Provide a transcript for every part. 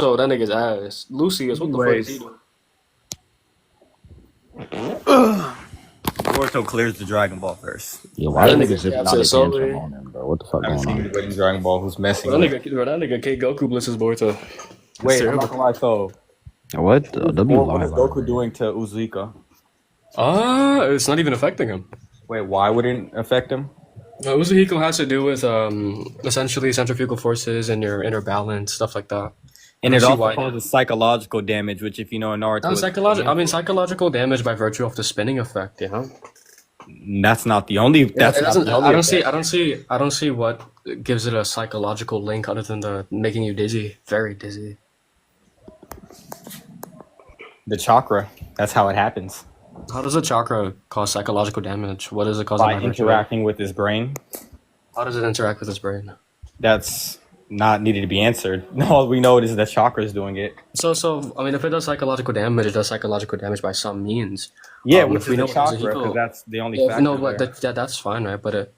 So that nigga's ass. Lucius, what the fuck is he doing? Boruto clears the Dragon Ball verse. Yeah, why That the nigga niggas zipping caps out it their so pants big. on him, bro? What the fuck I haven't going seen on? anybody in Dragon Ball who's messing That with nigga K Goku blesses Boruto. Wait, I'm not gonna lie, so What? what is Goku doing to Uzika? It's not even affecting him. Wait, why would it affect him? Uzuhiko has to do with essentially centrifugal forces and your inner balance, stuff like that. And I it see also why. causes psychological damage, which if you know in Naruto, No, psychological damage by virtue of the spinning effect. Yeah, that's not the only. That's it not doesn't. the only effect. I don't see what gives it a psychological link other than the making you dizzy, very dizzy. The chakra. That's how it happens. How does a chakra cause psychological damage? What is it causing By by virtue? interacting with his brain. How does it interact with his brain? That's not needed to be answered. All we know is that chakra is doing it. So I mean, if it does psychological damage, it does psychological damage by some means. Yeah, If which we is know the it was a chakra, Hiko- because that's the only Yeah, factor. no, but there. that's fine, right? But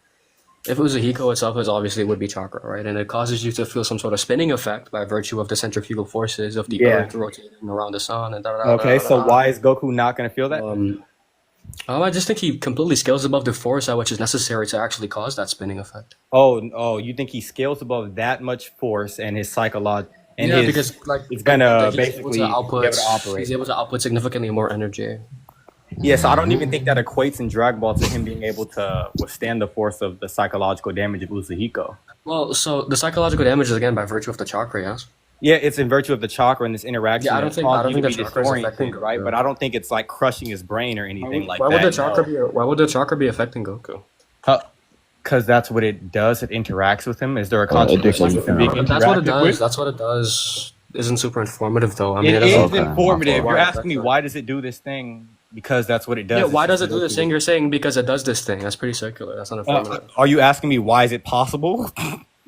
if it was a Hiko itself, it obviously would be chakra, right? And it causes you to feel some sort of spinning effect by virtue of the centrifugal forces of the Yeah. Earth rotating around the sun and Okay, so why is Goku not going to feel that? I just think he completely scales above the force at which is necessary to actually cause that spinning effect. Oh, you think he scales above that much force and his psychology and Yeah, his because like it's gonna he's able basically to be able to operate. He's able to output significantly more energy. Yeah, so I don't even think that equates in Dragon Ball to him being able to withstand the force of the psychological damage of Uzuhiko. Well, so the psychological damage is again by virtue of the chakra, yes. Yeah, it's in virtue of the chakra and this interaction. Yeah, I don't that's think causing you the to be chakra is disoriented, affecting right? Goku. But I don't think it's like crushing his brain or anything like Why that. would the chakra be affecting Goku? Because that's what it does. It interacts with him. Is there a it consequence just- with him being But that's what it interacted does. with? That's what it does. Isn't super informative though. I mean, It it is doesn't. Okay. informative. You're Why? asking me That's why does it do this thing? Because that's what it does. Yeah, why It's does it just do this thing? You're saying because it does this thing. That's pretty circular. That's not informative. Are you asking me why is it possible?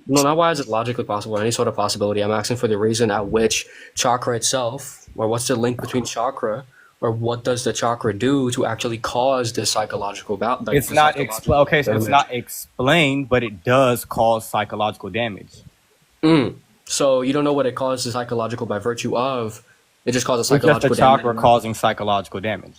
No, not why is it logically possible, any sort of possibility. I'm asking for the reason at which chakra itself, or what's the link between chakra, or what does the chakra do to actually cause this psychological bout? It's not okay, so it's not explained, but it does cause psychological damage. So you don't know what it causes psychological by virtue of. It just causes It's just psychological the chakra damage. causing psychological damage.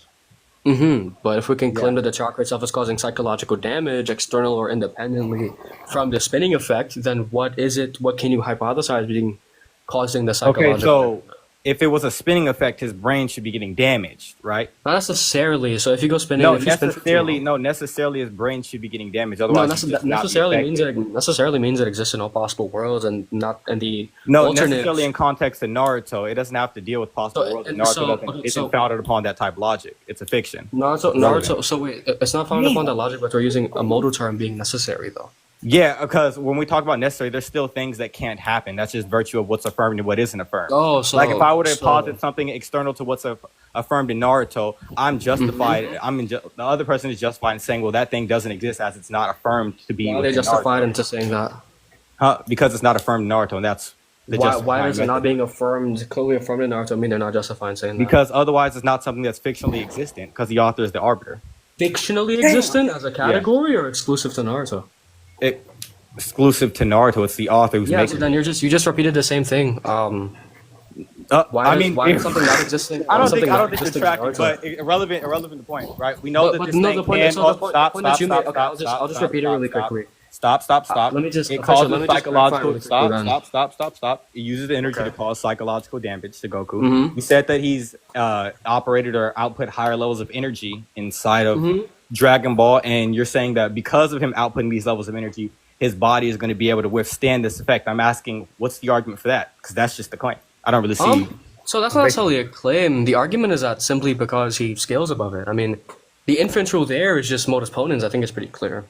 But if we can claim that the chakra itself is causing psychological damage, external or independently, from the spinning effect, then what is it? What can you hypothesize being causing the psychological? Okay, so if it was a spinning effect, his brain should be getting damaged, right? Not necessarily. So if you go spinning, No, if you spin for too long- necessarily his brain should be getting damaged. No, Otherwise, he just not be necessarily means affected. it necessarily means it exists in all possible worlds and not in the No, alternate. necessarily in context of Naruto. It doesn't have to deal with possible So, worlds. and Naruto so- doesn't. okay, It's so- founded upon that type of logic. It's a fiction. Naruto. So wait, it's not founded upon that logic, but we're using a modal term being necessary though. Yeah, because when we talk about necessary, there's still things that can't happen. That's just virtue of what's affirmed and what isn't affirmed. Oh, so Like if I were to so- posit something external to what's affirmed in Naruto, I'm justified. Mm-hmm. The other person is justified in saying, well, that thing doesn't exist as it's not affirmed to be. why are they within justified Naruto. into saying that? Because it's not affirmed in Naruto, and that's the Why justifying is it not method. being affirmed, clearly affirmed in Naruto? I mean, they're not justified in saying that. Because otherwise, it's not something that's fictionally existent. Because the author is the arbiter. Fictionally existent as a category or exclusive to Naruto? Exclusive to Naruto, it's the author who's Yeah, so making. then you just repeated the same thing. Why is something not existing? I don't something think not you're existing in tracking, Naruto? but irrelevant to the point, right? We know that But this no, thing the point, can. so the point that you made. Okay, I'll just stop, repeat it really stop, quickly. Stop. Let me just- It official, causes let me just clarify psychological. really quickly Stop. It uses the energy Okay. to cause psychological damage to Goku. Mhm. You said that he's operated or output higher levels of energy inside of Mm-hmm. Dragon Ball, and you're saying that because of him outputting these levels of energy, his body is going to be able to withstand this effect. I'm asking, what's the argument for that? Because that's just the claim. I don't really see. So that's not necessarily a claim. The argument is that simply because he scales above it. I mean, the inference rule there is just modus ponens. I think it's pretty clear.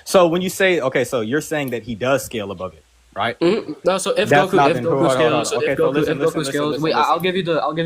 So when you say, okay, so you're saying that he does scale above it, right? No, so if That's not Goku, been proven. Hold on. scales, Okay, if so Goku, listen, if Goku listen, scales, listen, wait, listen. I'll give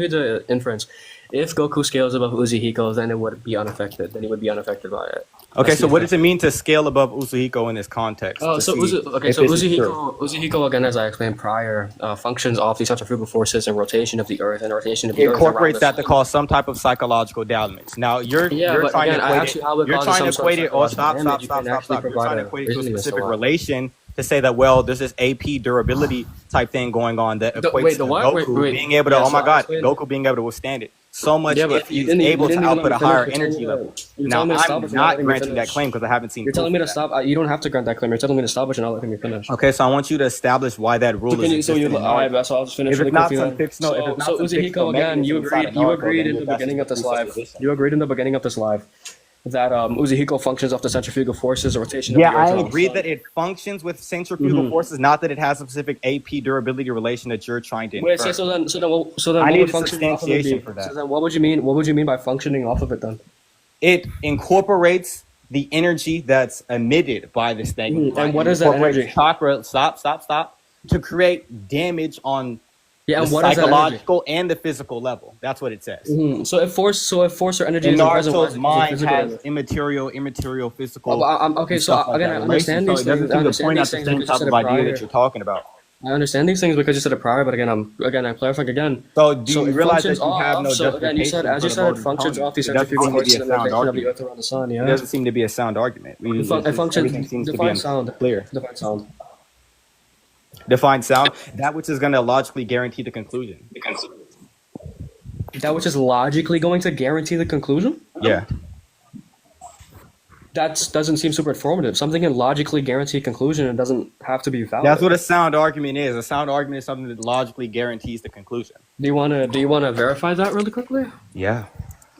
you the inference. If Goku scales above Uzuhiko, then it would be unaffected. Then he would be unaffected by it. Okay, That's so the what does it mean to scale above Uzuhiko in this context? Oh, to so see if this is true? Uzuhiko again, as I explained prior, functions off the centrifugal forces and rotation of the Earth and rotation of the It Earth. incorporates around that the to cause some type of psychological damage. Now you're but trying again, I to asked equate you how it it. You're causes trying to some sort equate of it. Oh, psychological damage. You can actually stop! You're provide trying to a equate it to a reasoning as to specific why. relation to say that, well, there's this AP durability type thing going on that equates wait, the to what? Goku Wait. being able to, Yeah, oh my so God, explain. Goku being able to withstand it so much Yeah, but if he's able to even output let a me higher finish. energy level. You're Now, telling me to stop, I'm but you're not not letting me granting that finish. claim because I haven't seen You're proof telling me of to that. stop. You don't have to grant that claim. You're telling me to stop, but you're not letting me finish. Okay, so I want you to establish why that rule So can is you? So existent you? in All Naruto. right, so I'll just finish If really it's not quickly some then. fictional, if it's not So some fictional Uzihiko again. mechanism You inside agreed. of You Naruto, agreed then in the that's just beginning a of this live. presupposition. You agreed in the beginning of this live that Uzihiko functions off the centrifugal forces, the rotation of Yeah, the I earth. agree that it functions with centrifugal forces, not that it has a specific AP durability relation that you're trying to Wait, infer. so then, I what need would a functioning off of it substantiation be? for that. So then, what would you mean? What would you mean by functioning off of it then? It incorporates the energy that's emitted by this thing. Mhm. Right? And what It is that incorporates energy? Chakra, stop, to create damage on Yeah, the and what is that energy? psychological and the physical level. That's what it says. So if force or energy And isn't present, why Naruto's is it mind physical has energy? immaterial, physical, Okay, and so stuff like again, that I relation. understand So these it doesn't things. I seem to understand point out these the things same because you type said of it idea prior. that you're talking about. I understand these things because you said it prior, but again, I'm clarifying again. So do you it realize that functions you have off. no So again, you said, justification as for you the said, it mode of functions atonement? off the It doesn't centrifugal seem to be forces a and the sound rotation of the argument. earth around the sun. It Yeah, doesn't seem to be a sound argument. it functions. Everything seems to be Define sound. unclear. Define sound. Define sound, that which is going to logically guarantee the conclusion. That which is logically going to guarantee the conclusion. Yeah. That doesn't seem super informative. Something can logically guarantee a conclusion and doesn't have to be valid. That's what a sound argument is. A sound argument is something that logically guarantees the conclusion. Do you wanna verify that really quickly? Yeah.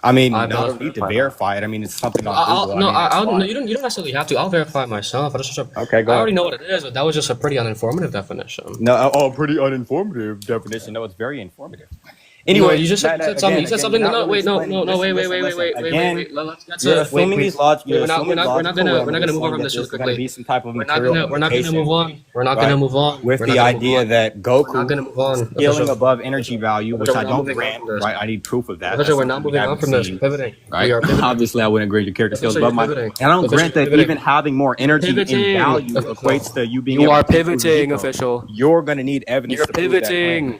I mean, I no, I don't need to verify it. I mean, it's something on Google. No, you don't necessarily have to. I'll verify it myself. Okay, go I already ahead. know what it is, but that was just a pretty uninformative definition. No, pretty uninformative definition. No, it's very informative. No, Anyway, you just said something. You said something. No, wait. Let's get You're to. assuming these logic. We're not gonna move on from this really There's going to quickly. be some type of We're not material gonna move on. We're not right? gonna move on. with We're the not gonna move idea on. that We're not gonna Goku move on. scaling Official. above energy value, which Official, I we're not don't moving on grant, from this. right? I need proof of that. Official, That's we're not something we moving on haven't from this. seen, We're pivoting. right? We are pivoting. Obviously, I wouldn't agree with your character skills, Official, but you're pivoting. and I don't Official, grant that pivoting. even having more energy You're and pivoting. value Official. equates to you being You able are to prove pivoting, Zeko. official. You're going to need evidence You're to prove that claim. pivoting.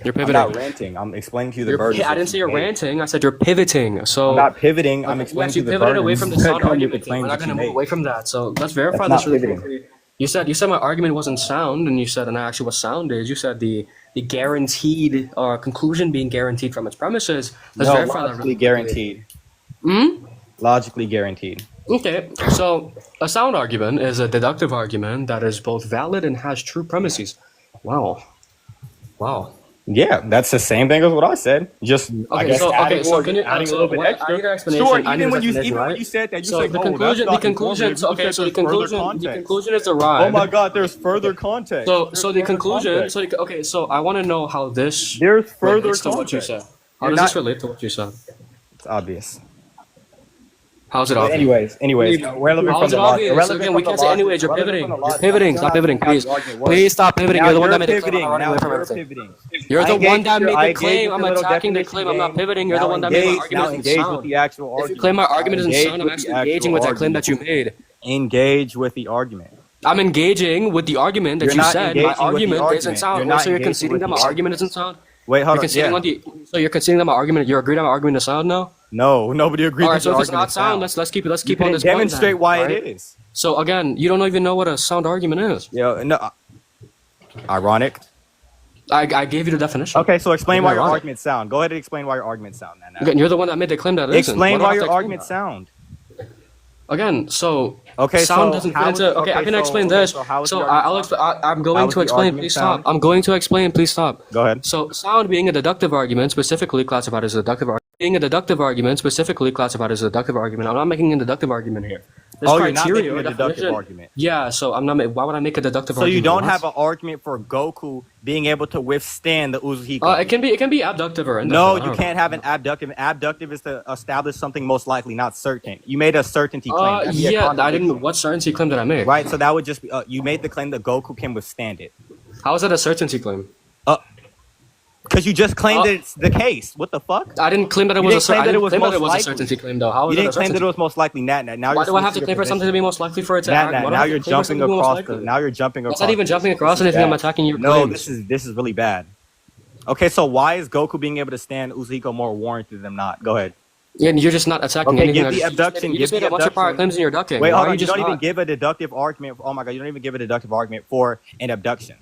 You're I'm pivoting. not ranting. I'm explaining to you the burdens. I didn't say you're ranting. I said you're pivoting. So I'm not pivoting. I'm yes, explaining you to the pivoted away burdens from the that sound come with the argument. We're claims not that going you to move made. away from that. So let's verify That's this not really pivoting. quickly. You said my argument wasn't sound, and you said, and actually what sound is. You said the guaranteed conclusion being guaranteed from its premises. Let's No, verify that logically really quickly. guaranteed. Logically guaranteed. Okay, so a sound argument is a deductive argument that is both valid and has true premises. Wow. Yeah, that's the same thing as what I said. Just I guess adding can you, adding a so little bit what- I extra. need an explanation. Sure, I need even a when you definition, right? said that, you So said, the "Oh, conclusion, that's not the conclusion. informative." So You okay, said so the there's further conclusion, the context. conclusion is arrived. Oh my God, there's further context. So There's so the further conclusion. context. So okay, so I want to know how this There's further relates to what you context. said. How You're does this not- relate to what you said? It's obvious. How's it But obvious? anyways, relevant How's from it the logic. obvious? So Irrelevant again, from we the can't say logic. anyways. You're Irrelevant pivoting. from the You're logic. pivoting. You Stop don't have to pivoting, have please. the argument work. Please stop pivoting. Now You're the one that you're made the claim. pivoting. I'm running Now away from you're everything. pivoting. You're the I one that engaged made I the claim. engaged I'm with the little attacking the definition claim. I'm not game. pivoting. You're the Now one that made my engage- argument now isn't engage with sound. the actual If you argument. claim my argument isn't Engage sound, I'm with actually the engaging actual with that claim argument. that you made. Engage with the argument. I'm engaging with the argument that You're you not said engaging my with the argument isn't argument. sound. You're not So you're engaging conceding with that my the argument argument. isn't sound. Wait, hold You're on. conceding Yeah. on the. So you're conceding that my argument. You're agreed on my argument is sound now. No, nobody agreed. All right. that So your if it's argument not is sound, let's keep You on can this point demonstrate then, why right? it is. So again, you don't even know what a sound argument is. Yeah, no. Ironic. I gave you the definition. Okay, so explain why your Ironic. argument's sound. Go ahead and explain why your argument's sound. Then. Again, you're the one that made the claim that it isn't. Explain do I why have your to explain argument's that? sound. Again, so Okay, sound so doesn't how fit is- into. Okay, I okay, can so- explain okay, this. so how is So the I'll argument I'm going How is to the explain. argument Please sound? stop. I'm going to explain. Please stop. Go ahead. So sound being a deductive argument, specifically classified as a deductive argument. Being a deductive argument, specifically classified as a deductive argument. I'm not making a deductive argument here. There's Oh, you're not criteria making or a deductive definition. argument. Yeah, so I'm not. Why would I make a deductive So argument? you don't What? have an argument for Goku being able to withstand the Uzumaki. It can be abductive or inductive. No, I don't you can't have an abductive. An abductive is to establish something most likely, not certain. You made a certainty claim. That'd be a Yeah, I contradiction. didn't. What certainty claim did I make? Right, so that would just be you made the claim that Goku can withstand it. How is that a certainty claim? Because you just claimed that it's the case. What the fuck? I didn't claim that it You was a didn't claim I that it didn't was claim that most it was a likely. certainty claim though. How You is that didn't a claim that certainty? it was most likely NatNat. Now Why you're do I have to switching claim your for something to be position. most likely for it to act? Why do I NatNat, now have to you're claim for jumping something to be most across likely? now you're jumping across. That's not even jumping across This is anything. I'm bad. attacking your No, claims. this is really bad. Okay, so why is Goku being able to stand Uzumaki more warranted than not? Go ahead. And you're just not attacking Okay, anything. give the abduction. You just made a bunch of prior claims and you're ducking. Wait, Why hold are on. you You just don't even not? give a deductive argument. Oh my god, you don't even give a deductive argument for an abduction.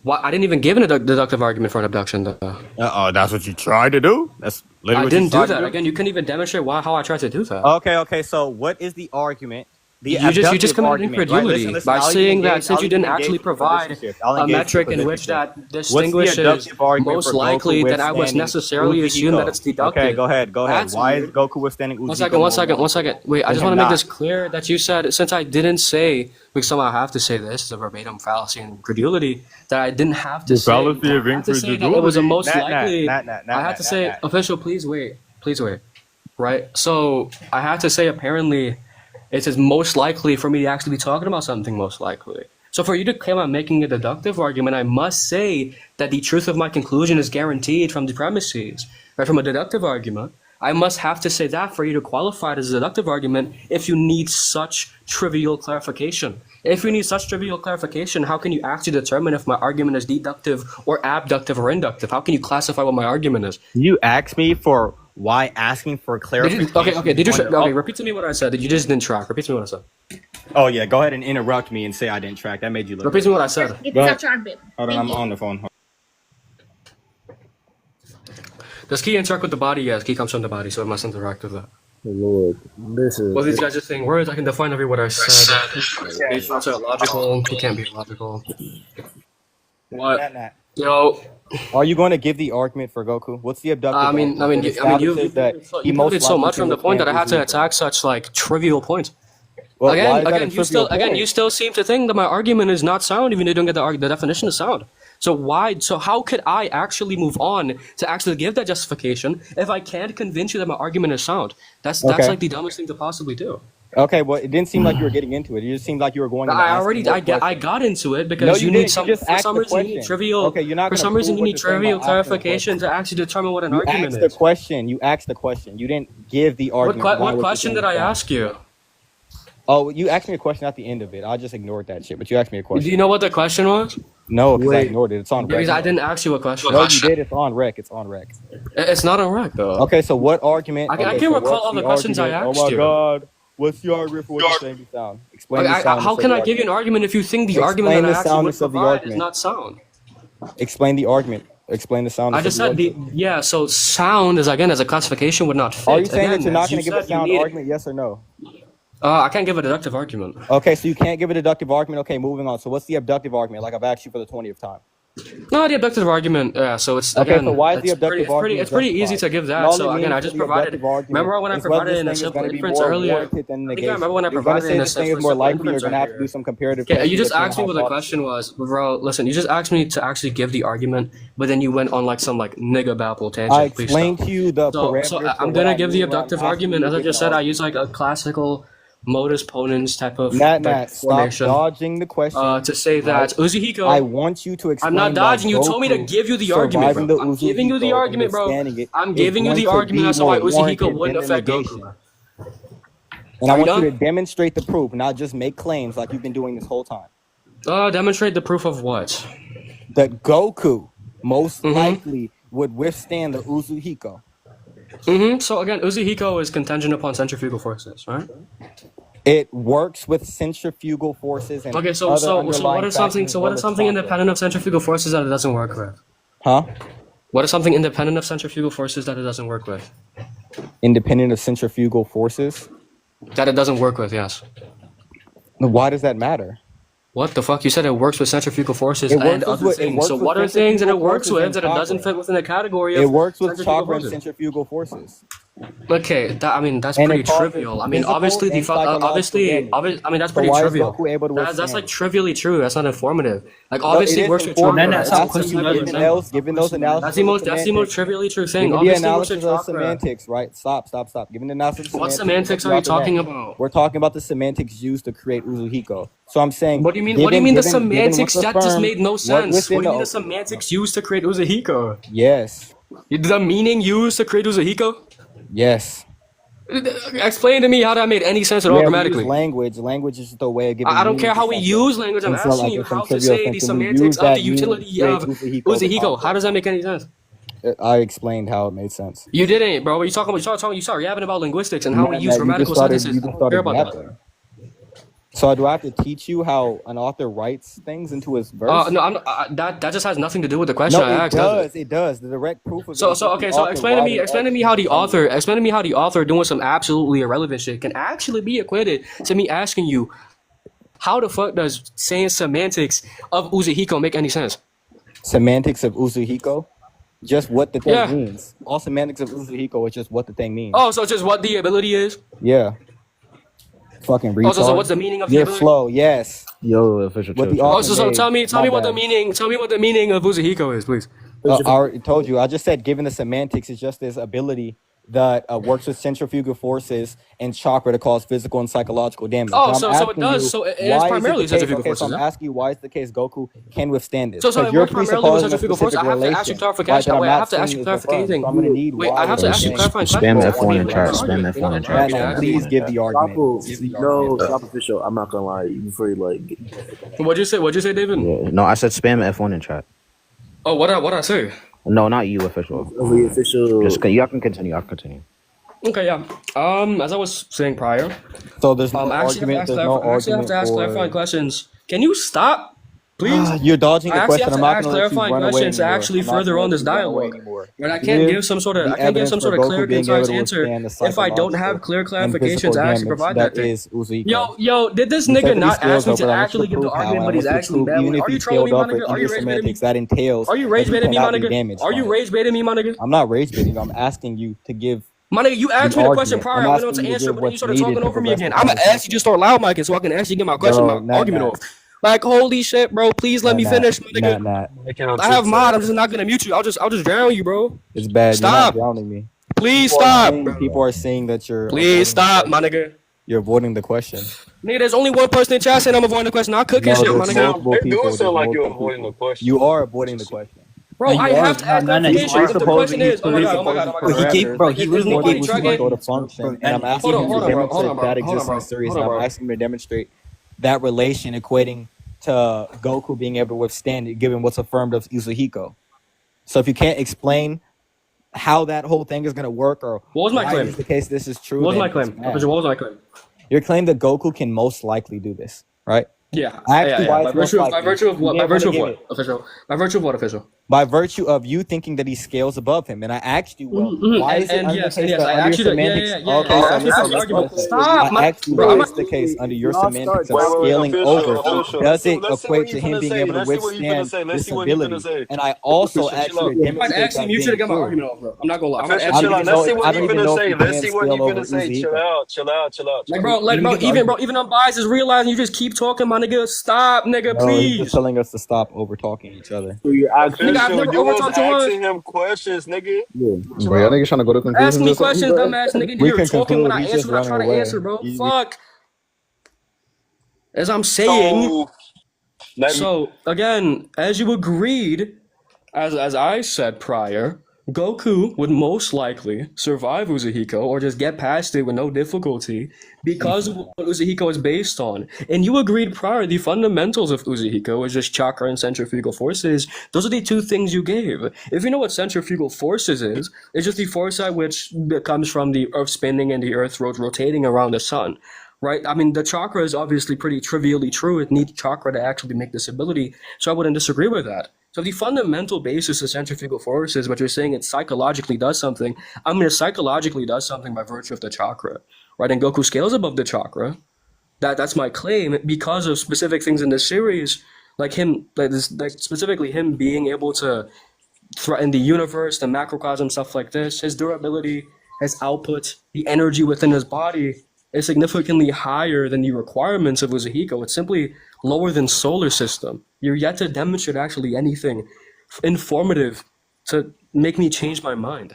Why, I didn't even give a deductive argument for an abduction. Though. That's what you tried to do. That's literally I what you didn't do tried to that. Again, you couldn't even demonstrate how I tried to do that. Okay. So what is the argument? The You just abductive committed argument, incredulity right? Listen, by I'll saying even that engage- since I'll you didn't even actually engage you for provide position shift. I'll a engage you metric for in position which shift. that What's the distinguishes abductive argument most for Goku likely, then I must withstanding necessarily assume that it's deductive. Okay, go ahead. That's Why is weird. Goku withstanding Uzuhiko? One second. Wait, I Than just him want to make not? this clear that you said, since I didn't say, because somehow I have to say this, it's a verbatim fallacy and incredulity, that I didn't have to say. fallacy of I had to say that it was a most likely. I had to say, official, please wait. Right? So I had to say, apparently, it is most likely for me to actually be talking about something most likely. So for you to claim I'm making a deductive argument, I must say that the truth of my conclusion is guaranteed from the premises. Right? From a deductive argument, I must have to say that for you to qualify it as a deductive argument if you need such trivial clarification. If you need such trivial clarification, how can you actually determine if my argument is deductive or abductive or inductive? How can you classify what my argument is? You asked me for why asking for clarification. Okay, repeat to me what I said. You just didn't track. Repeat to me what I said. Oh yeah, go ahead and interrupt me and say I didn't track. That made you look. Repeat to me what I said. It's Go a ahead. track, babe. Hold on, Thank I'm you. on the phone. Does key interact with the body? Yes, key comes from the body, so it must interact with that. Lord, this is Well, these guys just saying words. I can define every word I said. These thoughts are logical. He can't be illogical. What? NatNat. Yo, Are you going to give the argument for Goku? What's the abductive? I mean, argument that you establishes that he you most did so likely much can from the point that I had to withstand attack such like trivial points. Well, why is that a Again, trivial you point? still seem to think that my argument is not sound, even though you don't get the definition of sound. So how could I actually move on to actually give that justification if I can't convince you that my argument is sound? That's Okay. like the dumbest thing to possibly do. Okay, well, it didn't seem like you were getting into it. It just seemed like you were going. Into I got into it because No, you you need didn't. some You just for asked some the reason you need question. trivial. Okay, you're not For gonna some reason prove you what need you're saying by trivial asking the clarification to actually determine what an You argument asked the is. question. You asked the question. You didn't give the argument. why What you're question saying did I it's wrong. ask you? Oh, you asked me a question at the end of it. I just ignored that shit. But you asked me a Do question. you know what the question was? No, because I Wait. ignored it. It's on rec. Because I didn't ask you a question. No, you did. It's on rec. It's on rec. It's not on rec though. Okay, so what argument? I can okay, recall what's all the questions I argument? asked Oh my you. god. What's the argument for what you're saying to sound? Explain the soundness How of can the I give you an argument if you think the Explain argument that the I actually would soundness of the provide is argument. not sound? Explain the argument. Explain the sound. I just said so sound is again as a classification would not fit. Are you saying Again, that you're not as going to you give a said, you sound need- argument? Yes or no? I can't give a deductive argument. Okay, so you can't give a deductive argument. Okay, moving on. So what's the abductive argument? Like I've asked you for the 20th time. No, the abductive argument. Yeah, so it's Okay, again. so why is the it's pretty- abductive argument It's pretty easy justified? to give that. All So it again, I means just for the provided. abductive argument Remember when I is whether provided this in a thing is simple gonna be inference more earlier? warranted than I think I negation. remember when I You're going to provided say in a this thing is simple more likely. You're inference going to have to earlier. do some comparative. Okay, you testing just to asked me what the hypothesis. question was, bro. Listen, you just asked me to actually give the argument, but then you went on like some like nigga babble tangent. I Please explained stop. to you the parameters. So for I'm what gonna I give the mean when I'm abductive asking argument. you As to I give just the said, I argument. use like a classical modus ponens type of NatNat, stop formation dodging the question. to say that I Uzihiko. want you to explain I'm not why dodging. You told me to Goku give you the argument, surviving bro. the I'm giving you the Uzuhiko and argument, bro. withstanding it I'm is giving you going the to argument be as to why more Uzihiko warranted wouldn't than the affect negation. Goku. And I Are you want you to done? demonstrate the proof, not just make claims like you've been doing this whole time. Demonstrate the proof of what? That Goku most Mm-hmm. likely would withstand the Uzuhiko. So again, Uzihiko is contingent upon centrifugal forces, right? It works with centrifugal forces and Okay, so other so what underlying is something factors so what as is well as something chakra. independent of centrifugal forces that it doesn't work with? Huh? What is something independent of centrifugal forces that it doesn't work with? Independent of centrifugal forces? That it doesn't work with, yes. Why does that matter? What the fuck? You said it works with centrifugal forces It works and with other what- it things. works So with what are things that it centrifugal works forces with and that it doesn't chakra. fit within the category of It works with centrifugal chakra and forces? centrifugal forces. Okay, that's And pretty it causes trivial. I mean, physical obviously and psychological damage. I mean that's So pretty why is trivial. Goku able to That's withstand like it? trivially true. That's not informative. Like No, obviously it it is works with informative. chakra. That's That's how the question type of was. thing. Giving those analysis. That's the most semantics. trivially true thing. Giving the Obviously it works with analysis of chakra. semantics, right? Stop. Giving the analysis of What semantics. semantics are you talking about? We're talking about the semantics used to create Uzuhiko. So I'm saying. What do you mean? What do you mean the given semantics? what's That just affirmed, made no what sense. What within do you mean the- the semantics used to create Uzahiko? Yes. The meaning used to create Uzahiko? Yes. Explain to me how that made any sense at all Yeah, we use grammatically. language. Language is just a way of giving. I don't meaning care to how we something. use language. I'm And so, asking like, you in some how to trivial say the sense, when we semantics use of that the meaning, utility it of creates Uzuhiko. Uzahiko. How does that make any sense? I explained how it made sense. You didn't, bro. You started yapping about linguistics and how we Matt, use Matt, grammatical sentences. you I just don't care started about that. yapping. So do I have to teach you how an author writes things into his verse? No, that just has nothing to do with the question I No, it asked, does it? does. It does. The direct proof of it So is that the okay, so author explain to me how the author doing some absolutely irrelevant shit can actually be equated to me asking you how the fuck does saying semantics of Uzuhiko make any sense? semantics of Uzuhiko, just what the thing Yeah. means. All semantics of Uzuhiko is just what the thing means. Oh, so it's just what the ability is? Yeah. Fucking retard. Oh, so what's the meaning of the You're ability? slow. Yes. Yo, official What the chill. author Oh, so made. tell me My what the bad. meaning of Uzuhiko is, please. I already told you. I just said, given the semantics, it's just this ability that works with centrifugal forces and chakra to cause physical and psychological damage. Oh, And I'm so it asking does. you, So it is why it primarily the case- centrifugal okay, forces. So I'm Huh? asking you, why is the case Goku can withstand this? So Because it you're works primarily with presupposing a centrifugal force. specific I have to ask relation. you clarification. That Wait, I'm I not have to ask saying you is affirmed. clarification. So I'm gonna need Wait, why I have to you're ask you saying- clarifying Spam questions. F1 in You're chat. not Spam arguing. F1 You're not in chat. arguing. Matt, Actually. please give the argument. Chapo, Give the no, argument. stop official. I'm not gonna lie. Before you like, What'd you say, David? Yeah. No, I said spam F1 in chat. Oh, what I say? No, not you, official. the official. Just y'all can continue. Y'all can continue. Okay, yeah. As I was saying prior, So there's no I actually argument. There's no I actually have argument to ask clarifying for. questions. Can you stop, please? You're dodging I the actually question. have I'm to not ask going to let you clarifying run away questions to anymore. actually I'm not further gonna on let this you run away dialogue. anymore. But I can't give some sort of clear, evidence for Goku being concise able to answer withstand the if I don't have psychological clear and clarifications physical to actually damage provide that that thing. is Uzuhiko. Yo, did this You said nigga that he not ask scales me over. to I want you actually to give the prove how. argument, I but he's want you to actually prove, even babbling? if Are he you trolling scaled me, my up nigga? Are under you your rage baiting me? semantics, that entails. Are you rage that baiting me, my cannot be nigga? damaged Are you from it. rage baiting me, my nigga? I'm not rage baiting. I'm asking you to give My nigga, you asked the me the question argument. prior. I'm I went on asking to you to answer, give but then you what's started needed talking to over me progress again. the I'm gonna ask you conversation. to start loud micing so I can actually get my question, Bro, my argument Nat. off. Like, holy shit, bro. Please let me finish, my nigga. Nat. I have mod. I'm just not gonna mute you. I'll just drown you, bro. It's bad. Stop. You're not drowning me. Please stop. People are saying that you're Please stop, my nigga. You're avoiding the question. Nigga, there's only one person in chat saying I'm avoiding the question. I'll cook his No, shit, my there's nigga. multiple It do people. sound like you're multiple avoiding the people. question. You are avoiding the question. Bro, No, I you have to are. ask No, no, clarification. you If the question is, oh my god, oh my god, oh my Bro, god. he gave, bro, he Is literally nobody gave tracking? Uzuhiko To function, and I'm Bro, asking hold him on, to bro, demonstrate hold on, bro, that hold on, exists bro, in the series, hold on, and I'm bro. asking him to demonstrate that relation equating to Goku being able to withstand it, given what's affirmed of Uzuhiko. So if you can't explain how that whole thing is going to work, or What was my why claim? is the case this is true, What was then my it's claim? bad. Official, what was my claim? Your claim that Goku can most likely do this, right? Yeah. I asked you why By it's most virtue of, likely. by virtue of what? You By didn't wanna virtue of give what? it. Official. By virtue of what? Official. By virtue of you thinking that he scales above him, and I asked you, well, why is it under the case that I under asked your you that. semantics? Yeah. Okay, I so asked you for listen, the listen, argument. listen. Stop, I asked you bro. why is the case under your semantics of scaling over. Does it equate to him being able to withstand this ability? And I also asked you to I'm demonstrate actually that mute you to being get my true. argument off, bro. I'm not gonna lie. I'm Official, not chill actually. out. Let's see I what don't you even finna know say. if you Let's can see what you scale over finna say. Uzi. Chill out. Like, bro, even unbiased is realizing you just keep talking, my nigga. Stop, nigga, No, he's just please. telling us to stop over talking each other. So you're asking. Nigga, I've Official, never you was overtalked your words. asking him questions, nigga. Yeah. Bro, y'all niggas trying to go to conclusions Ask me or something, questions, bro? dumbass nigga. We You're can talking when conclude. I He's answer, just when I try to running away. answer, bro. Fuck. As I'm saying. So, let me. So again, as you agreed, as I said prior, Goku would most likely survive Uzuhiko or just get past it with no difficulty because of what Uzuhiko is based on. And you agreed prior the fundamentals of Uzuhiko is just chakra and centrifugal forces. Those are the two things you gave. If you know what centrifugal forces is, it's just the force at which that comes from the Earth spinning and the Earth rotating around the sun. Right? I mean, the chakra is obviously pretty trivially true. It needs chakra to actually make this ability, so I wouldn't disagree with that. So the fundamental basis of centrifugal forces, but you're saying it psychologically does something. I mean, it psychologically does something by virtue of the chakra, right? And Goku scales above the chakra. That's my claim because of specific things in this series, like him, like specifically him being able to threaten the universe, the macrocosm, stuff like this. His durability, his output, the energy within his body is significantly higher than the requirements of Uzuhiko. It's simply lower than solar system. You're yet to demonstrate actually anything informative to make me change my mind.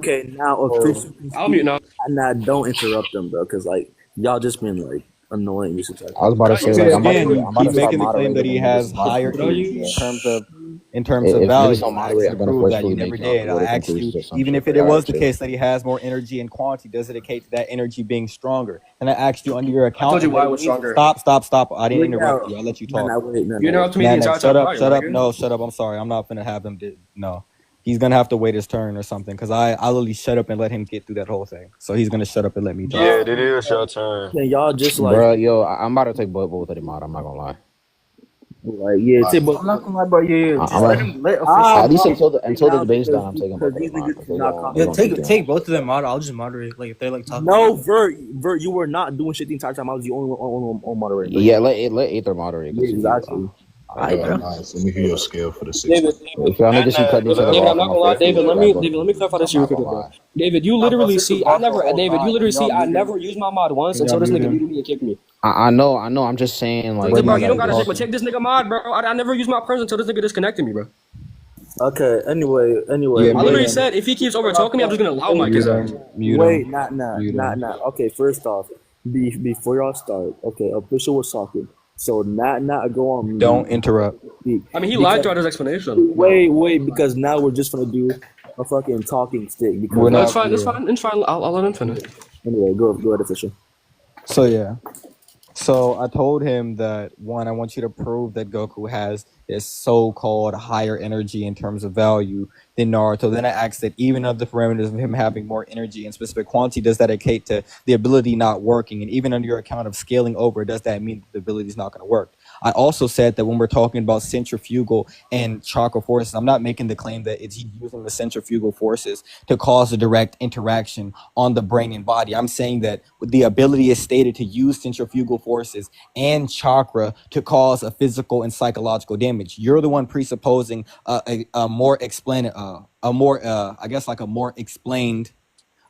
Okay, now official. I'll mute now. Now don't interrupt them, bro, because like y'all just been like annoying. You should talk. I was about to say, Okay, like, I'm again, about to he's start making the claim that he moderating has this higher motherfucker. in terms of in terms of If value. niggas don't I asked moderate, you I'm to gonna prove that. forcefully You never make y'all did. go I to asked you, conclusions or some even shit. if But it alright, was the chill. case that he has more energy and quantity, does it indicate to that energy being stronger? And I asked you under your I told account you why it was abilities. stronger. Stop. I didn't Wait interrupt now. you. I'll let you Nah, talk. nah, wait, nah, You nah, wait. interrupted me the Nat, entire shut time. up, Right, shut up. right? No, shut up. I'm sorry. I'm not gonna have him. No, he's gonna have to wait his turn or something. Cause I literally shut up and let him get through that whole thing. So he's gonna shut up and let me talk. Yeah, it is your turn. Can y'all just Bro, yo, I'm about to take both of them out. I'm not gonna lie. yeah, take I'm not gonna lie, bro. Yeah, I'm just let a, him let official. at least I'm until the now debate's because done. I'm taking both because of these them out niggas because cannot Yeah, they comment. gonna keep take doing both of them out. I'll just moderate. Like if they're like talking. No, Vert, you were not doing shit the entire time. I was the only one on moderating, bro. Yeah, let Aether moderate Yeah, because exactly. Alright, bro. Nice. Let me hear your scale for the David, 6 months. if y'all niggas keep cutting each other David, I'm off, I'm not gonna gonna lie, forcefully David. make Let y'all me, go to David, let me conclusions. clarify this I'm real not quick, gonna bro. lie. David, you Nah, bro, literally official see, bought the whole David, you time. literally Can y'all see, I mute him? never used my mod once Can y'all until this mute nigga him? muted me and kicked me. I know. I'm just saying like Bro, Bro, he's you niggas don't not gotta say, just but talking. take this nigga mod, bro. I never used my person until this nigga disconnected me, bro. Okay. Yeah, I mute literally him. said if he keeps over talking me, I'm just gonna loud mic Mute his ass. him. Mute him. Wait, not. Mute him. Okay, first off, before y'all start, okay, official was talking, so not go on mute. Don't interrupt. Speak. I mean, he lied Because throughout his explanation. But wait, because now we're just gonna do a fucking talking stick. We're Because no, it's not. fine. It's Yeah. fine. It's fine. I'll let him finish. anyway, go ahead, official. So yeah. So I told him that one, I want you to prove that Goku has this so-called higher energy in terms of value than Naruto. Then I asked that even under the parameters of him having more energy in specific quantity, does that equate to the ability not working? And even under your account of scaling over, does that mean that the ability is not going to work? I also said that when we're talking about centrifugal and chakra forces, I'm not making the claim that it's using the centrifugal forces to cause a direct interaction on the brain and body. I'm saying that the ability is stated to use centrifugal forces and chakra to cause a physical and psychological damage. You're the one presupposing a more explained, I guess like a more explained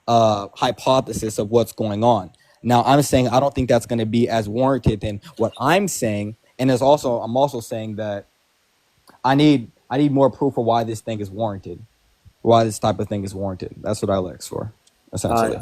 hypothesis of what's going on. Now I'm saying I don't think that's going to be as warranted than what I'm saying, and I'm also saying that I need more proof for why this thing is warranted, why this type of thing is warranted. That's what I look for, essentially.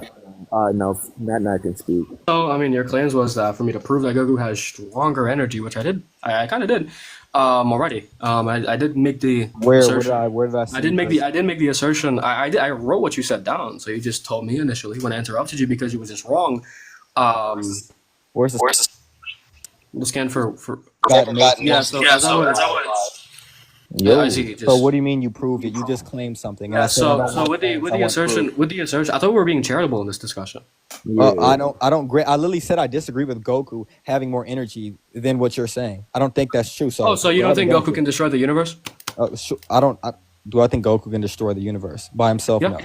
No, not can speak. So, I mean, your claims was that for me to prove that Goku has stronger energy, which I did. I kind of did. Already. I did make the assertion. Where did I see I did make this? the I did make the assertion. I wrote what you said down. So you just told me initially when I interrupted you because you was just wrong. Where's the The scan for got no? yeah. So as I was I yo. see. So Just what do you mean you proved it? You just claimed something, and I yeah. said I So don't want with claims, I want proof. the assertion, I thought we were being charitable in this discussion. Yeah. I don't. I literally said I disagree with Goku having more energy than what you're saying. I don't think that's true. Oh, So so you go don't ahead and think Goku answer. can destroy the universe? I don't. Do I think Goku can destroy the universe by himself? Yeah. No.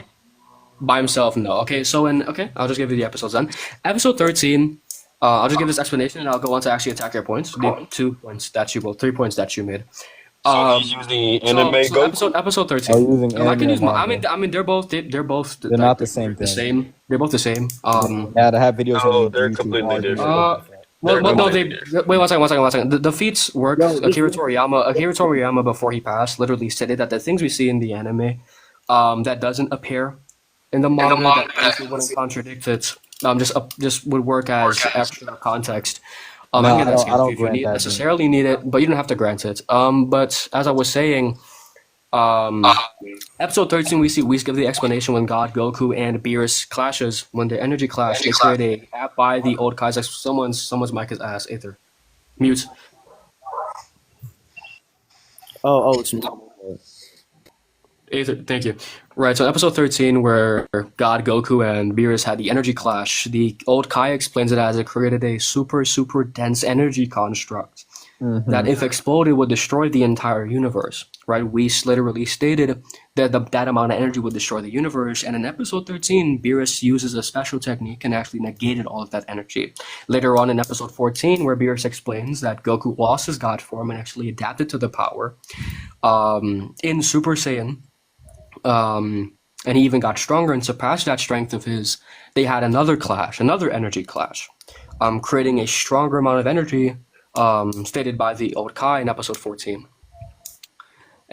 By himself, no. Okay, so I'll just give you the episodes then. Episode 13, I'll just give this explanation and I'll go on to actually attack your points. The 3 points that you made. So he's using So, anime so Goku. episode Are 13. you using I can anime use or my. manga? I mean, they're both. They're both They're not the same the thing. same. They're both the same. Yeah, to have videos No, on they're YouTube completely arguing different. about that. Well, They're no, completely they different. wait one second. The feats work. Yo, Akira Toriyama, before he passed, literally stated that the things we see in the anime, that doesn't appear in the manga, that obviously wouldn't contradict it. Just would work as extra context. I No, can get that I scale to you don't if you grant need that. Then. necessarily need it, but you don't have to grant it. But as I was saying, episode 13, we give the explanation when God, Goku, and Beerus clashes. When the energy clash, they create a app by the old Kaiser. Someone's mic is ass. Aether. Mute. It's me. Aether, thank you. Right, so episode 13, where God, Goku, and Beerus had the energy clash, the old Kai explains it as it created a super, super dense energy construct that, if exploded, would destroy the entire universe. Right? Whis literally stated that that amount of energy would destroy the universe, and in episode 13, Beerus uses a special technique and actually negated all of that energy. Later on in episode 14, where Beerus explains that Goku lost his God form and actually adapted to the power in Super Saiyan, and he even got stronger and surpassed that strength of his. They had another clash, another energy clash, creating a stronger amount of energy, stated by the old Kai in episode 14.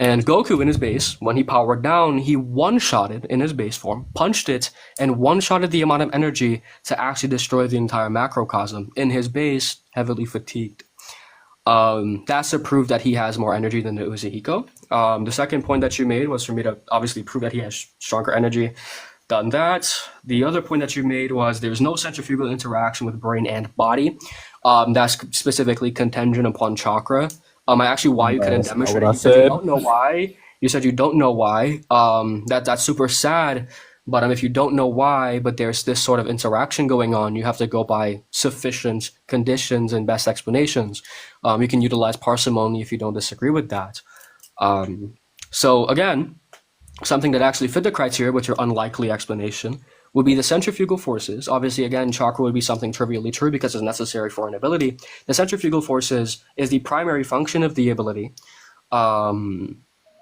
And Goku in his base, when he powered down, he one-shotted in his base form, punched it, and one-shotted the amount of energy to actually destroy the entire macrocosm in his base, heavily fatigued. That's to prove that he has more energy than the Uzehiko. The second point that you made was for me to obviously prove that he has stronger energy. Done that. The other point that you made was there's no centrifugal interaction with brain and body. That's specifically contingent upon chakra. I actually why you couldn't that's not demonstrate what I it. You said you said. don't know why. You said you don't know why. That's super sad. But if you don't know why, but there's this sort of interaction going on, you have to go by sufficient conditions and best explanations. You can utilize parsimony if you don't disagree with that. So again, something that actually fit the criteria with your unlikely explanation would be the centrifugal forces. Obviously, again, chakra would be something trivially true because it's necessary for an ability. The centrifugal forces is the primary function of the ability.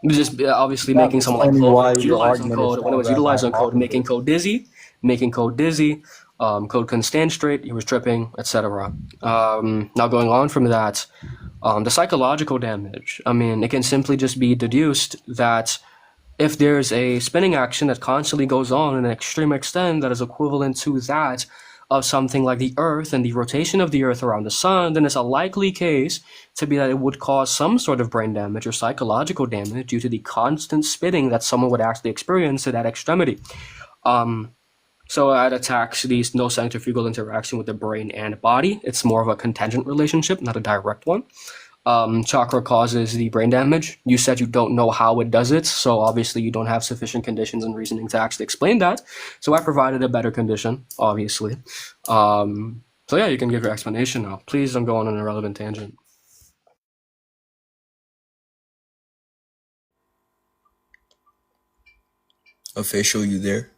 Just obviously making someone like explaining why Code your utilize on argument is Code when it was strong utilized as on Code, making hypothesis. Code dizzy. Code couldn't stand straight. He was tripping, etc. Now going on from that, the psychological damage. I mean, it can simply just be deduced that if there's a spinning action that constantly goes on in an extreme extent that is equivalent to that of something like the Earth and the rotation of the Earth around the Sun, then it's a likely case to be that it would cause some sort of brain damage or psychological damage due to the constant spinning that someone would actually experience at that extremity. So it attacks these no centrifugal interaction with the brain and body. It's more of a contingent relationship, not a direct one. Chakra causes the brain damage. You said you don't know how it does it, so obviously you don't have sufficient conditions and reasoning to actually explain that. So I provided a better condition, obviously. So yeah, you can give your explanation now. Please don't go on an irrelevant tangent. Official, you there?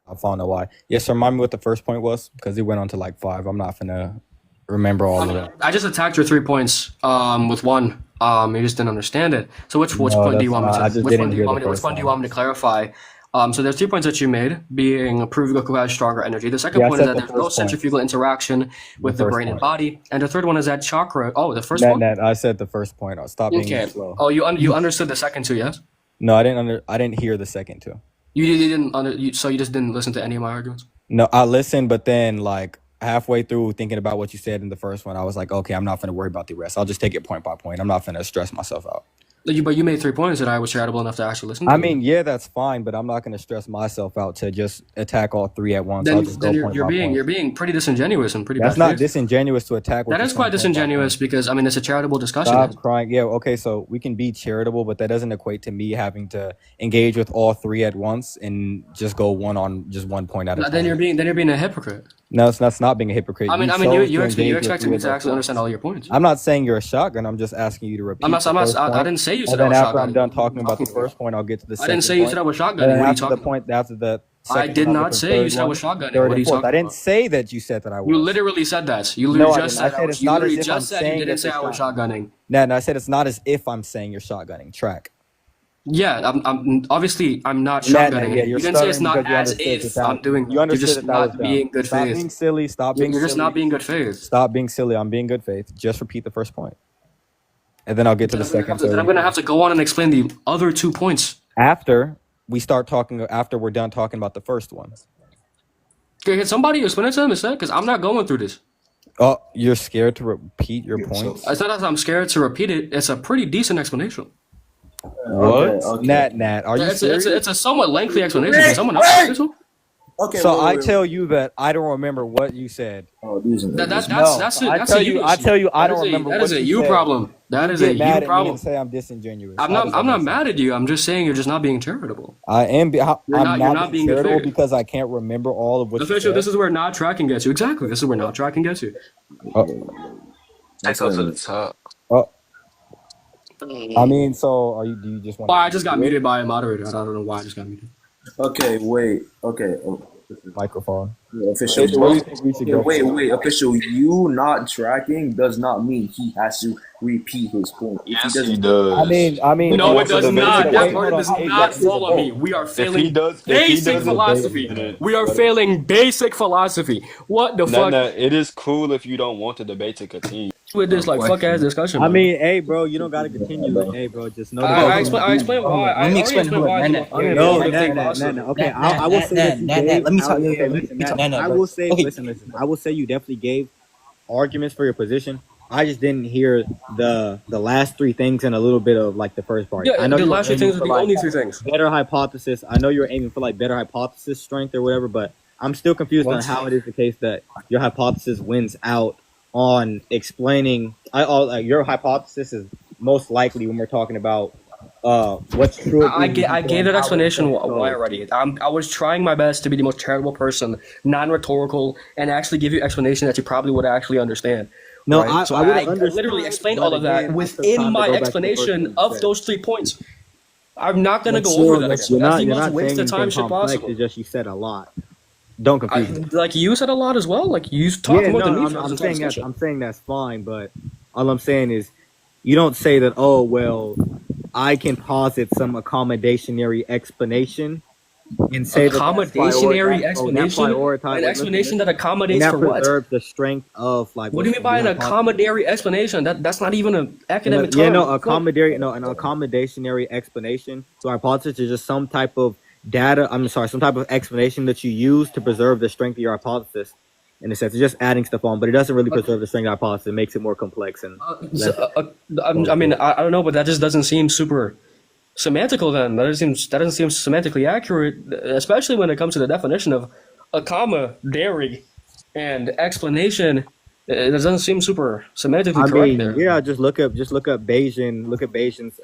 I found out why. Yes, remind me what the first point was because it went on to like 5. I'm not gonna remember all of that. I just attacked your 3 points with one. You just didn't understand it. So which point do you want me to? I just Which didn't one do you hear want the me to? Which first one do you one. want me to clarify? So there's 2 points that you made, being prove Goku has stronger energy. The second Yeah, I point is said that the there's no first point. centrifugal interaction with the first brain and point. body, and the third one is that chakra. Oh, the first one. NatNat, I said the first point. Stop being Okay. slow. Oh, you understood the second two, yes? No, I didn't hear the second two. You didn't so you just didn't listen to any of my arguments. No, I listened, but then like halfway through thinking about what you said in the first one, I was like, okay, I'm not gonna worry about the rest. I'll just take it point by point. I'm not gonna stress myself out. But you made 3 points that I was charitable enough to actually listen to. I mean, yeah, that's fine, but I'm not gonna stress myself out to just attack all 3 at once. I'll just go point by point. you're being pretty disingenuous and pretty That's bad not faith. disingenuous to attack. That is quite disingenuous because I mean it's a charitable discussion. Stop crying. Yeah, okay, so we can be charitable, but that doesn't equate to me having to engage with all 3 at once and just go one point at a time. Then you're being a hypocrite. No, that's not being a hypocrite. I mean, you expected me to actually understand all your points. I'm not saying you're a shotgun. I'm just asking you to repeat. I didn't say you said I and was then after I'm shotgunning. done talking about the first point, I'll get to the second. I didn't say you said I was And shotgunning. then What are you after talking the point, after the I second did topic not and say you third said I one, was shotgunning. third What are and you fourth. talking I didn't about? say that you said that I was. You literally said that. You No, literally I just didn't. said I said it's not as if I'm you saying didn't it's say a I was shotgunning. No, I said it's not as if I'm saying you're shotgunning. Track. Yeah, I'm obviously I'm not Yeah, shotgunning. yeah, it. you're You didn't say it's stuttering not because as you understood if that I'm doing. you You're understood just that was not dumb. being good Stop faith. being silly. Stop being You're just silly. not being good faith. Stop being silly. I'm being good faith. Just repeat the first point, and then I'll get to the second. Then I'm gonna have to go on and explain the other 2 points. After we start talking, after we're done talking about the first one. Okay, can somebody explain it to him instead? Because I'm not going through this. Oh, you're scared to repeat your points? It's not that I'm scared to repeat it. It's a pretty decent explanation. What? Okay. NatNat, are you serious? It's a somewhat lengthy explanation. Can someone else explain this one? Okay. So wait, I wait, tell you that I don't remember what you said. Oh, these are That's I a you. tell you I don't That is remember That what is a you you said. problem. That is a Get mad you at me problem. and say I'm disingenuous. I'm not mad at you. I'm just saying you're just not being charitable. I am. I'm not not being being good charitable faith. because I can't remember all of what you Official, said. this is where not tracking gets you. Exactly. This is where not tracking gets you. Take up to the top. I mean, so do you just want? Why I just got muted by a moderator. I don't know why I just got muted. Okay, wait. Okay. Oh, Microphone. yeah, official. Where do you think we should go? Wait. Official. You not tracking does not mean he has to repeat his point. If Yes, he he doesn't, does. I mean. No, it Wait, does wait, not. wait, That wait, part hold does on. Hey, not that's follow me. the We are If failing he does basic debate, philosophy. then We are failing basic philosophy. What the fuck? NatNat, it is cool if you don't want the debate to continue. with this like fuck ass discussion. I bro. mean, hey, bro, you don't gotta continue it. Hey, bro, just know that. I explain why. I Let me already explain explained who why. NatNat. No, Everything nah. possible. Okay, I will say that you gave. Let me talk. Okay, Let listen, me talk. I will say, listen. I will say you definitely gave arguments for your position. I just didn't hear the last three things and a little bit of like the first part. Yeah, I know the you were last three aiming things are for the like only three things. better hypothesis. I know you're aiming for like better hypothesis strength or whatever, but I'm still confused on how it is the case that your hypothesis wins out on explaining. Like your hypothesis is most likely when we're talking about what's true. I gave that explanation why already. I was trying my best to be the most charitable person, non-rhetorical, and actually give you explanation that you probably would actually understand. No, right? I would I understand, literally explained but all of that again, I took within time to my go back to the first thing explanation you of said. those 3 points. I'm not gonna That's go over true, that that's again. That's the You're most not saying waste of time anything shit complex. possible. It's just you said a lot. Don't confuse me. Like you said a lot as well. Like you talked Yeah, more no, than me. I'm saying that. I'm saying that's fine, but all I'm saying is, you don't say that. Oh well, I can posit some accommodationary explanation and say accommodationary that explanation. An explanation that accommodates that for what? preserves the strength of like. What do you mean by an accommodationary explanation? That's not even an academic term. Yeah, no, an accommodationary explanation. So hypothesis is just some type of data. I'm sorry, some type of explanation that you use to preserve the strength of your hypothesis. In a sense, it's just adding stuff on, but it doesn't really preserve the strength of the hypothesis. It makes it more complex and. I mean, I don't know, but that just doesn't seem super semantical. Then that doesn't seem semantically accurate, especially when it comes to the definition of accommodatory and explanation. It doesn't seem super semantically correct there. Yeah, just look up Bayesian. Look at Bayesian's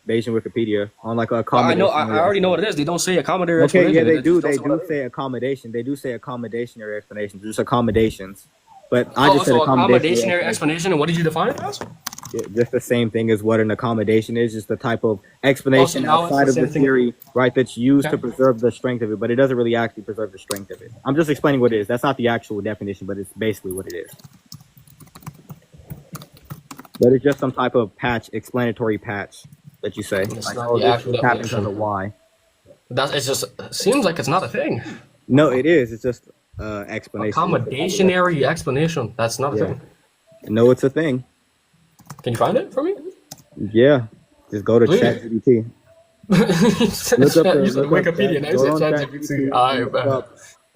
Bayesian Wikipedia on like accommodation. I already know what it is. They don't say accommodatory Okay, explanation. yeah, they do. They do say accommodation. They do say accommodationary explanations. Just accommodations. But I just said accommodationary explanation. And what did you define it as? Just the same thing as what an accommodation is. Just the type of explanation outside of the theory, right? That's used to preserve the strength of it, but it doesn't really actually preserve the strength of it. I'm just explaining what it is. That's not the actual definition, but it's basically what it is. But it's just some type of explanatory patch that you say. It's Like, not the actual this happens definition. on the why. It just seems like it's not a thing. No, it is. It's just explanation. Accommodationary explanation. That's not a thing. No, it's a thing. Can you find it for me? Yeah. Just go to Please. ChatGPT. Use Wikipedia. Now you said ChatGPT. Alright, man.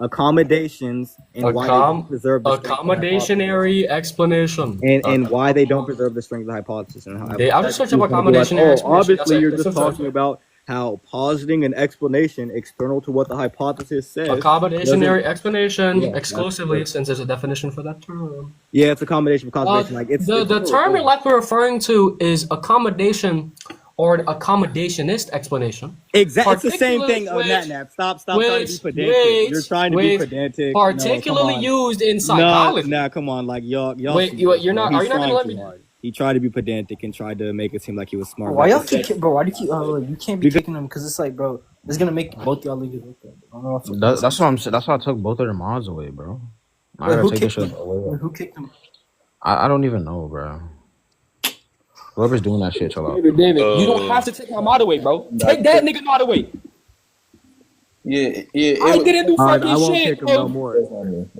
Accommodations and why they don't preserve the accommodationary explanation. and why they don't preserve the strength of the hypothesis. And how I'll just search up accommodationary explanation. Obviously, you're just talking about how positing an explanation external to what the hypothesis says. Accommodationary explanation Yeah, exclusively, since there's a definition for that term. Yeah, it's accommodation for conservation. Like it's the term you're likely referring to is accommodation or an accommodationist explanation. Exactly, it's the same thing. NatNat, stop trying to be pedantic. You're trying to be pedantic. Particularly used in psychology. Nah, come on, like y'all. Wait, you're not? Are you not gonna let me? Hard. He tried to be pedantic and tried to make it seem like he was smart. Why y'all keep, bro? Why do you keep? You can't be kicking them because it's like, bro, it's gonna make both y'all leave it. That's what I'm saying. That's why I took both of their mods away, bro. I gotta take this shit away. Who kicked them? I don't even know, bro. Whoever's doing that shit, chill out. David, you don't have to take my mod away, bro. Take that nigga mod away. Yeah. I didn't do fucking I won't shit, kick him bro. no more. It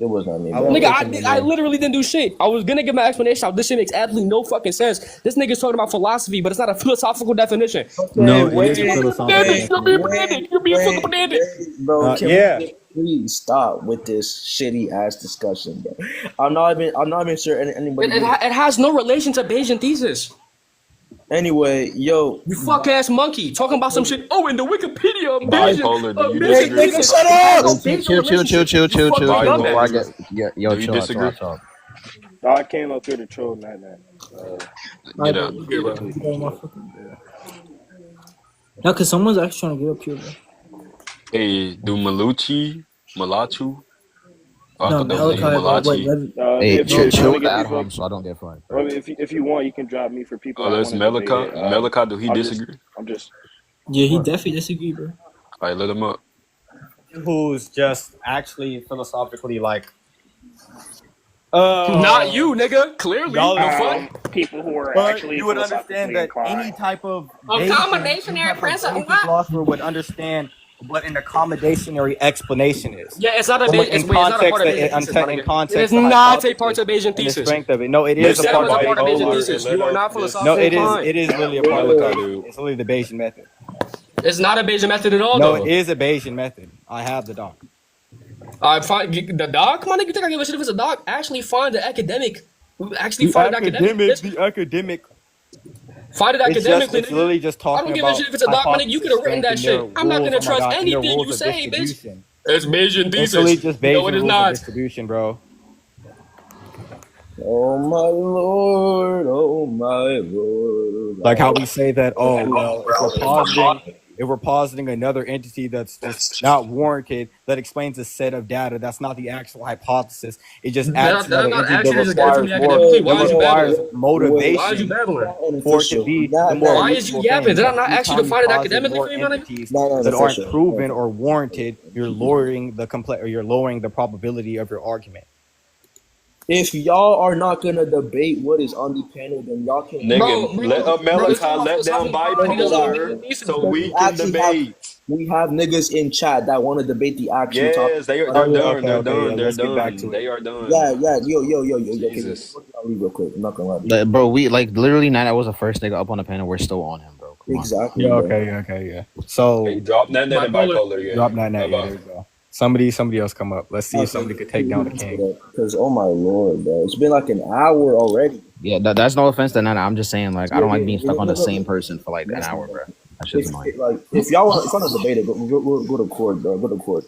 was not me. Nigga, I literally didn't do shit. I was gonna give my explanation. This shit makes absolutely no fucking sense. This nigga's talking about philosophy, but it's not a philosophical definition. No, it is a philosophical definition. You're being fucking pedantic. Bro, yeah. Please stop with this shitty ass discussion, bro. I'm not even sure anybody. It has no relation to Bayesian thesis. Anyway, yo, you fuck ass monkey talking about some shit. Oh, in the Wikipedia, Bipolar, do you disagree? nigga, shut up! Chill. Before I get, yo, Do you chill disagree? out. No, I came up here to troll NatNat. Get up. No, because someone's actually trying to get up here, bro. Hey, do Malachu? No, Malachi. Hey, chill with the ad hom so I don't get flagged. Well, if you want, you can drop me for people. Oh, that's Melika. Melika, do he disagree? Yeah, he definitely disagree, bro. Alright, let him up. Who's just actually philosophically like. Not you, nigga. Clearly, people who are but actually you would understand that inclined. any type of accommodationary principle philosopher would understand what an accommodationary explanation is. Yeah, it's not a Well, Bayesian. It's not a part of Bayesian thesis, my in nigga. context, It is the not a part hypothesis of Bayesian and the thesis. strength of it. No, it You is a said it part was of a part of Bayesian bipolar, thesis. You are not this- No, philosophically inclined. it is really a part of it. It's really the Bayesian method. It's not a Bayesian method at all, No, though. it is a Bayesian method. I have the doc. I find the doc. Come on, nigga, you think I give a shit if it's a doc? Actually, find the academic. Actually, find it academic. The academic. Find it It's academically, it's literally nigga. just I talking don't give a about shit if it's a doc, my nigga. You could have written that hypothesis strength shit. and their I'm not gonna rules, oh my trust God, and their anything you rules of say, bitch. distribution. It's Bayesian It's literally thesis. just No, Bayesian it is rules of not. distribution, bro. Oh my lord, oh my lord. Like how we say that, oh well, if we're positing another entity that's just not warranted, that explains a set of data. That's not the actual hypothesis. It just adds That another not entity actually that just getting from requires the more. academically. That Why is you requires babbling? motivation Why is you babbling? for it to be the more Why is you reasonable yapping? thing. Did I Because not each ask you time to find it posit academically more for me, my nigga? entities No, that aren't official. proven or warranted, you're lowering the or you're lowering the probability of your argument. If y'all are not gonna debate what is on the panel, then y'all can. Nigga, let Bro, it's Malachi not let down philosophical. He doesn't know bipolar Bayesian thesis, so bro. we We can actually have debate. niggas in chat that want to debate the actual topic. Yes, they're Oh yeah, done. They're okay, done. yeah. They're Let's get back done. to They it. are done. Yeah, yo. Okay, Jesus. I'll leave real quick. I'm not gonna lie. Bro, we like literally NatNat was the first nigga up on the panel. We're still on him, bro. Come on. Exactly. Yeah, bro. okay. So Hey, drop NatNat and Bipolar. bipolar again. drop that. Yeah, Bye-bye. there you go. Somebody else come up. Let's see if somebody could take down the king. Because oh my lord, bro, it's been like an hour already. Yeah, that's no offense to NatNat. I'm just saying, like, I don't like being Yeah, stuck on the no. same person for like an hour, bro. That shit's annoying. If y'all want to debate it, go to court, bro. Go to court.